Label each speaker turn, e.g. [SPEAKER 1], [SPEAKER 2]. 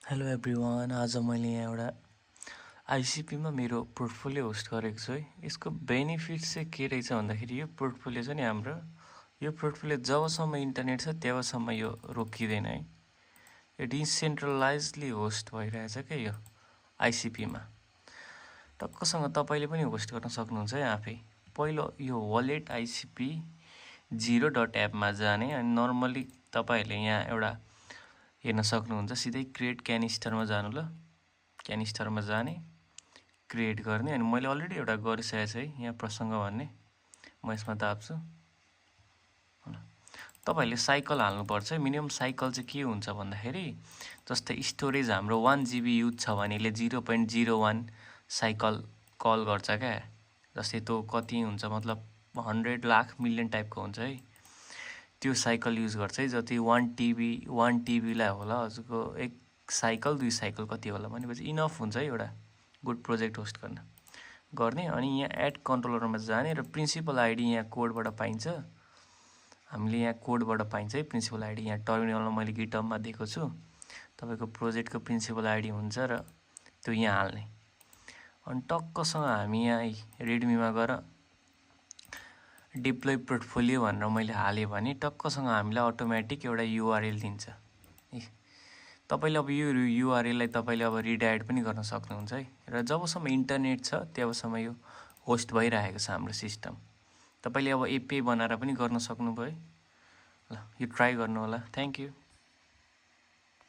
[SPEAKER 1] Hello everyone, आज मैले यहाँ एउटा आइसिपीमा मेरो पोर्टफोलियो होस्ट गरेको छु है। यसको बेनिफिट चाहिँ के रहेछ भन्दाखेरि यो पोर्टफोलियो चाहिँ नि हाम्रो यो पोर्टफोलियो जबसम्म इन्टरनेट छ तबसम्म यो रोकिँदैन है। यो डिसेन्ट्रलाइजली होस्ट भइरहेछ क्या यो आइसिपीमा। टक्कसँग तपाईँले पनि होस्ट गर्न सक्नुहुन्छ है आफै। पहिलो यो वालेट आइसिपी 0.app जाने अनि नर्मली तपाईँहरूले यहाँ एउटा हेर्न सक्नुहुन्छ। सिधै क्रिएट क्यानिस्टरमा जानु, ल क्यानिस्टरमा जाने, क्रिएट गर्ने। अनि मैले अलरेडी एउटा गरिसकेको छु है, यहाँ प्रसङ्ग भन्ने। म यसमा दाब्छु। तपाईँहरूले साइकल हाल्नुपर्छ है। मिनिमम साइकल चाहिँ के हुन्छ भन्दाखेरि जस्तै स्टोरेज हाम्रो 1 GB युज छ भने 0.01 साइकल कल गर्छ क्या। जस्तै त्यो कति हुन्छ मतलब 100 लाख मिलियन टाइपको हुन्छ है। त्यो साइकल युज गर्छ है। जति 1 TBलाई होला हजुरको एक साइकल 2 साइकल कति होला भनेपछि इनफ हुन्छ है एउटा गुड प्रोजेक्ट होस्ट गर्ने। अनि यहाँ एड कन्ट्रोलरमा जाने र प्रिन्सिपल आइडी यहाँ कोडबाट पाइन्छ। हामीले यहाँ कोडबाट पाइन्छ है प्रिन्सिपल आइडी। यहाँ टर्मिनलमा मैले गिटहबमा दिएको छु। तपाईँको प्रोजेक्टको प्रिन्सिपल आइडी हुन्छ र त्यो यहाँ हाल्ने। अनि टक्कसँग हामी यहाँ रेडमीमा गएर डिप्लोय पोर्टफोलियो भनेर मैले हालेँ भने टक्कसँग हामीलाई अटोमेटिक एउटा युआरएल दिन्छ। तपाईँले अब यो युआरएललाई तपाईँले अब रिडाइरेक्ट पनि गर्न सक्नुहुन्छ है। र जबसम्म इन्टरनेट छ तबसम्म यो होस्ट भइरहेको छ हाम्रो सिस्टम। तपाईँले अब एपीआई बनाएर पनि गर्न सक्नुभयो। ल यो ट्राई गर्नु होला। Thank you.